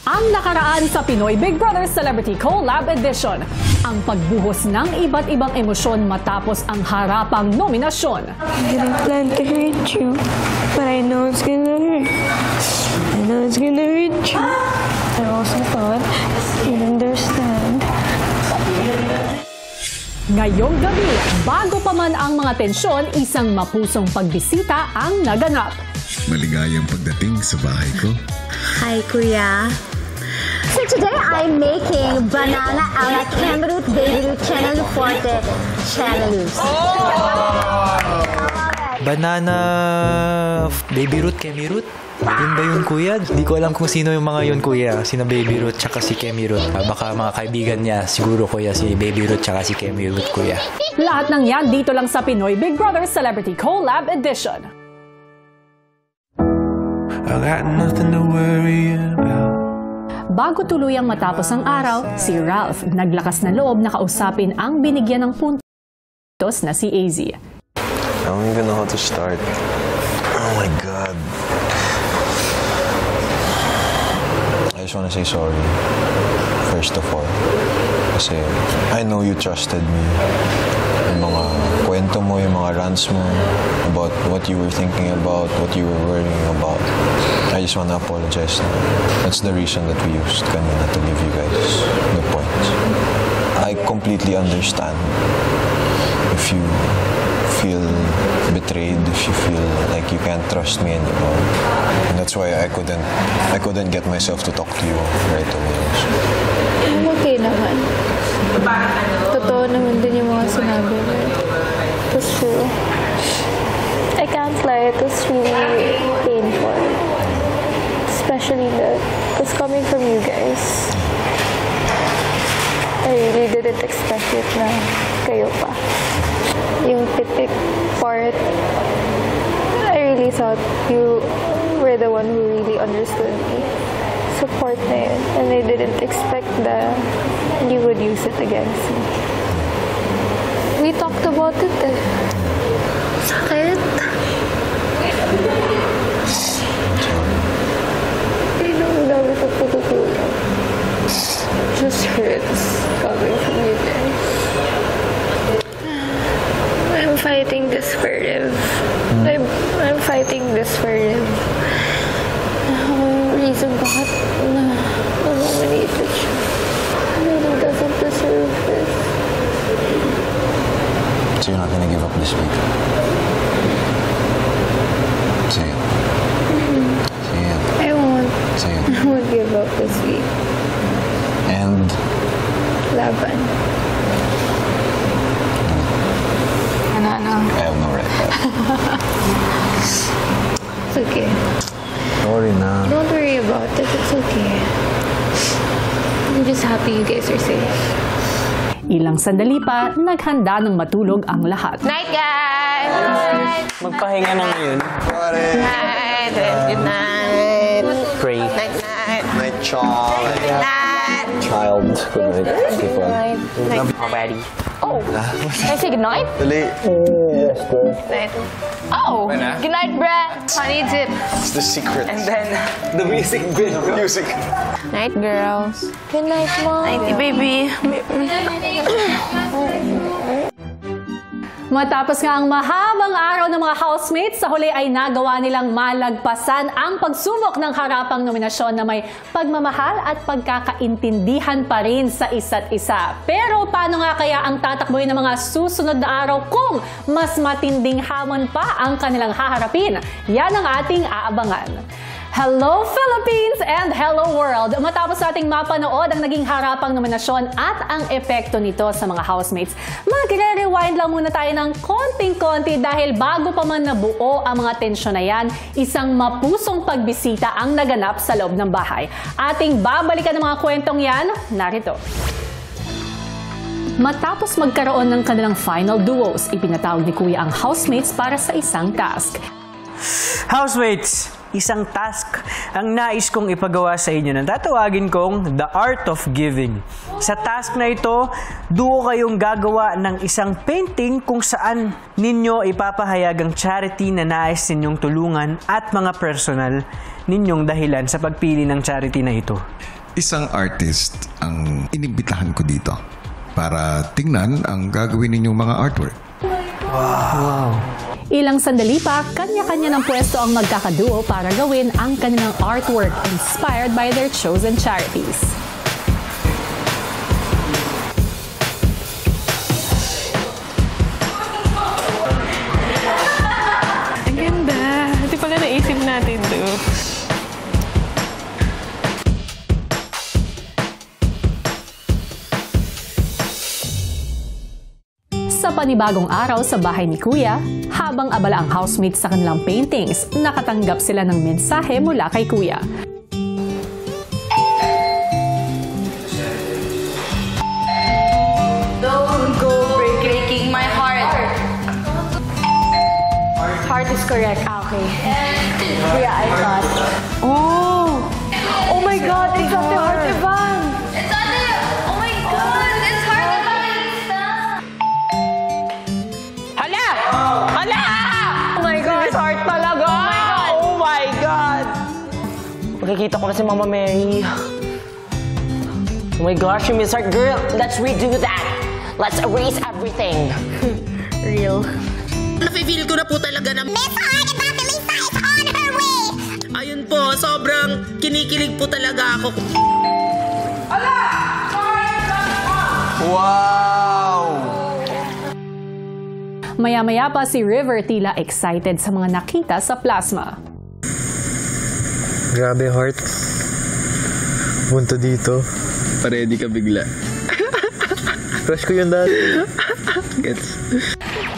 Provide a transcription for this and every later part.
Ang nakaraan sa Pinoy Big Brother Celebrity Collab Edition, ang pagbuhos ng iba't ibang emosyon matapos ang harapang nominasyon. I didn't plan to hurt you, but I know it's gonna hurt. I know it's gonna hurt you. I also thought you'd understand. Ngayong gabi, bago pa man ang mga tensyon, isang mapusong pagbisita ang naganap. Maligayang pagdating sa bahay ko. Hi, Kuya. So today I'm making banana a la Cameroon Baby Root Channel Forte Channelus. Banana Baby Root, Kemi Root? Yun ba yun, Kuya? Hindi ko alam kung sino yung mga yun, Kuya. Sino Baby Root tsaka si Kemi Root. Baka mga kaibigan niya, siguro, Kuya, si Baby Root tsaka si Kemi Root, Kuya. Lahat ng yan dito lang sa Pinoy Big Brother Celebrity Collab Edition. I got nothing to worry about. Bago tuluyang matapos ang araw, si Ralph naglakas na loob na kausapin ang binigyan ng puntos na si AZ. I don't even know how to start. Oh my God. I just want to say sorry, first of all. Kasi I know you trusted me. Yung mga kwento mo, yung mga rants mo about what you were thinking about, what you were worrying about. I just want to apologize. That's the reason that we used kanina to give you guys the points. I completely understand if you feel betrayed, if you feel like you can't trust me anymore. And that's why I couldn't get myself to talk to you right away. Okay naman. Totoo naman din yung mga sinabi mo. It was true. I can't lie, it was really painful. Especially that it was coming from you guys. I really didn't expect it na kayo pa. Yung titik part, I really thought you were the one who really understood me. Support na yun. And I didn't expect that you would use it against me. We talked about it eh. Sakit. I know ang dami ko pagkukulang. Just hurts coming from you guys. I'm fighting this for Riv. I'm fighting this for Riv. Reason bakit na-nominated siya. He really doesn't deserve this. So you're not gonna give up this week? Say it. Say it. I won't. Say it. I won't give up this week. And? Laban. Ano? I have no right. It's okay. Sorry na. Don't worry about it. It's okay. I'm just happy you guys are safe. Ilang sandali pa, naghanda ng matulog ang lahat. Night, guys! Magpahinga na ngayon. Night! Good night! Pray. Night! Night, child. Night! Child. Good night. People. Already. Oh! Can I say good night? Dali. Night. Oh! Good night, bruh! Honey dip. It's the secret. And then, the music bit. Music. Night, girls. Good night, Mom. Nighty, baby. Matapos nga ang mahabang araw ng mga housemates, sa huli ay nagawa nilang malagpasan ang pagsubok ng harapang nominasyon na may pagmamahal at pagkakaintindihan pa rin sa isa't isa. Pero paano nga kaya ang tatakbuhin ng mga susunod na araw kung mas matinding hamon pa ang kanilang haharapin? Yan ang ating aabangan. Hello Philippines and hello world! Matapos ating mapanood ang naging harapang nominasyon at ang epekto nito sa mga housemates, magre-rewind lang muna tayo ng konting-konti dahil bago pa man nabuo ang mga tensyon na yan, isang mapusong pagbisita ang naganap sa loob ng bahay. Ating babalikan ang mga kwentong yan, narito. Matapos magkaroon ng kanilang final duos, ipinatawag ni Kuya ang housemates para sa isang task. Housemates! isang task ang nais kong ipagawa sa inyo na tatawagin kong The Art of Giving. Sa task na ito, duo kayong gagawa ng isang painting kung saan ninyo ipapahayag ang charity na nais ninyong tulungan at mga personal ninyong dahilan sa pagpili ng charity na ito. Isang artist ang inimbitahan ko dito para tingnan ang gagawin ninyong mga artwork. Wow! Ilang sandali pa, kanya-kanya ng pwesto ang magkakaduo para gawin ang kanilang artwork inspired by their chosen charities. Ang ganda. Hindi pala naisip natin to. Sa panibagong araw sa bahay ni Kuya, habang abala ang housemates sa kanilang paintings, nakatanggap sila ng mensahe mula kay Kuya. Don't go breaking my heart. Heart is correct. Okay. Kuya, I thought. Oh my God! It's not the heart, Evan! It's not the... Oh my God! It's hard to find. Hala! Hala! Oh my God! It's heart talaga! Oh my God! Makikita ko na si Mama Mary. Oh my gosh, you miss heart. Girl, let's redo that. Let's erase everything. Real. Nafe-feel ko na po talaga na Miss Heart Evangelista is on her way! ayun po, sobrang kinikilig po talaga ako. Wow! Maya-maya pa si River tila excited sa mga nakita sa plasma. Grabe, Heart. Punta dito. Paredy ka bigla. Crush ko yun dati. Gets.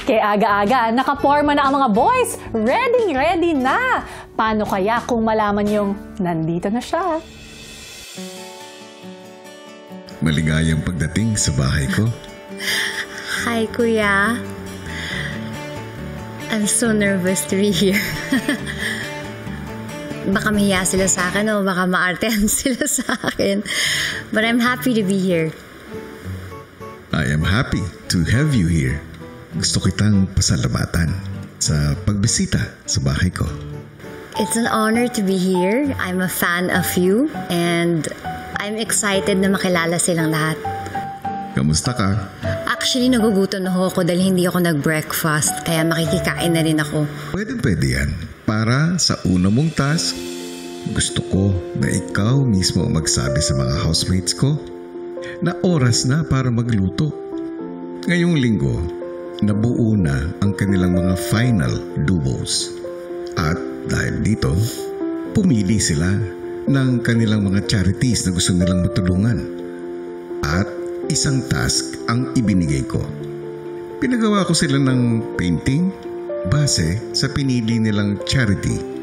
Kaya aga-aga, nakaporma na ang mga boys. Ready na! Paano kaya kung malaman yung nandito na siya? Maligayang pagdating sa bahay ko. Hi, Kuya. I'm so nervous to be here. Baka mahiya sila sa akin o baka maartehan sila sa akin. But I'm happy to be here. I am happy to have you here. Gusto kitang pasalamatan sa pagbisita sa bahay ko. It's an honor to be here. I'm a fan of you and I'm excited na makilala silang lahat. Kamusta ka? Actually, nagugutom na ako dahil hindi ako nag-breakfast kaya makikikain na rin ako. Pwede yan. Para sa una mong task, gusto ko na ikaw mismo ang magsabi sa mga housemates ko na oras na para magluto. Ngayong linggo, nabuo na ang kanilang mga final duos. At dahil dito, pumili sila ng kanilang mga charities na gusto nilang matulungan. At isang task ang ibinigay ko. Pinagawa ko sila ng painting base sa pinili nilang charity.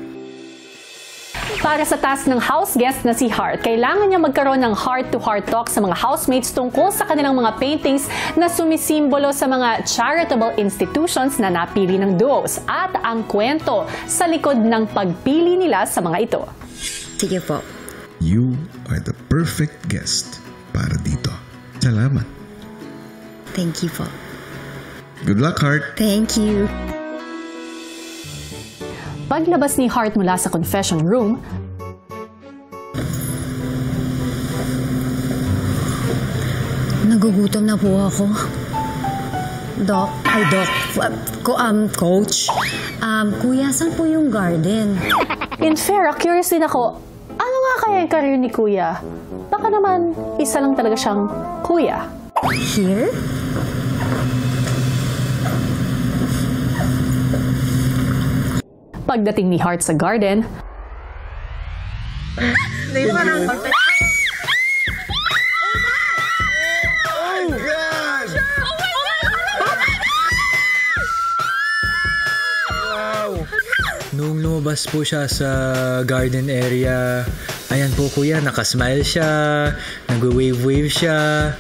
Para sa task ng house guest na si Heart, kailangan niya magkaroon ng heart-to-heart talk sa mga housemates tungkol sa kanilang mga paintings na sumisimbolo sa mga charitable institutions na napili ng duos at ang kwento sa likod ng pagpili nila sa mga ito. Sige po. You are the perfect guest para dito. Salamat. Thank you po. Good luck, Heart. Thank you. Paglabas ni Heart mula sa confession room, Nagugutom na po ako. Coach. Kuya, saan po yung garden? in fair, curious din ako, ano nga kaya yung career ni Kuya? Baka naman, isa lang talaga siyang Kuya. Here? Pagdating ni Heart sa garden, Nung lumabas po siya sa garden area, ayan po kuya, nakasmile siya, nag-wave-wave siya,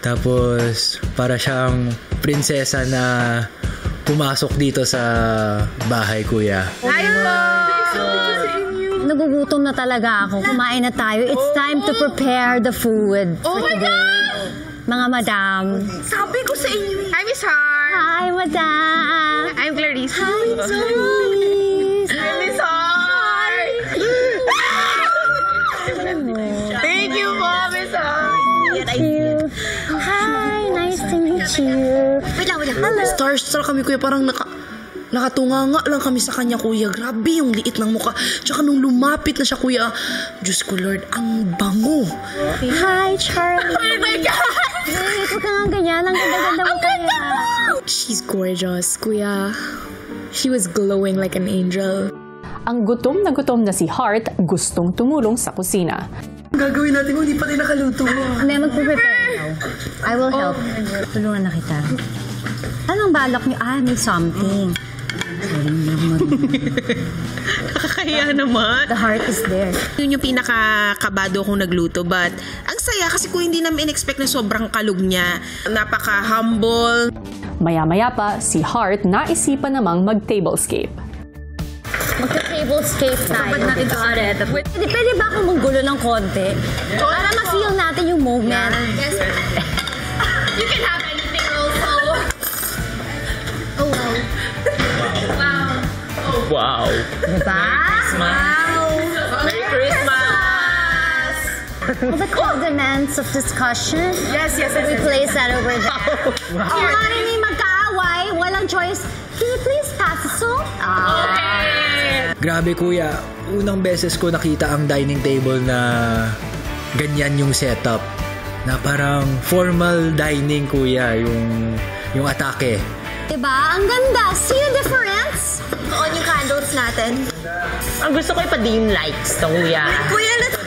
tapos para siyang prinsesa na pumasok dito sa bahay kuya. Hi po! nagugutom na talaga ako. Kumain na tayo. It's time to prepare the food for today. Mga madam. Sabi ko sa inyo. Hi, Miss Hart. Hi, madam. I'm Clarice. Hi, Clarice. Hi, Miss Hart. Thank you po, Miss Hart. Thank you. Hi, nice to meet you. Wait lang. Starstruck kami, kuya. Parang nakatunganga lang kami sa kanya, kuya. Grabe yung liit ng mukha. Tsaka nung lumapit na siya, kuya, Diyos ko, Lord, ang bango. Hi, Charlie. Oh my God! Ito ka nga ganyan. Ang ganda-ganda mo kaya. She's gorgeous, kuya. She was glowing like an angel. Ang gutom na si Heart gustong tumulong sa kusina. Gagawin natin kung hindi pa tayo nakaluto. Hindi, magpe-prepare now. I will help. Tulungan na kita. Anong balak niyo? May something. Nakakahiya naman. The heart is there. Yun yung pinakakabado kong nagluto. But ang saya kasi kung hindi namin in-expect na sobrang kalog niya. Napaka-humble. Maya-maya pa, si Heart naisipan namang mag-tablescape. Magka-tablescape tayo. Pwede ba akong manggulo ng konti? Para ma-feel natin yung moment. Yes. You can have anything also. Oh, wow. Wow. Diba? Wow! Merry Christmas! The condiments of discussion. Yes. We place that over there. Kung maaaring magkaaway, walang choice. Can you please pass the salt? Grabe kuya, unang beses ko nakita ang dining table na ganyan yung setup. Na parang formal dining kuya, yung atake. Diba? Ang ganda. See the difference? On yung candles natin. Ang gusto ko ipa-dim lights to, kuya. Kuya, let's...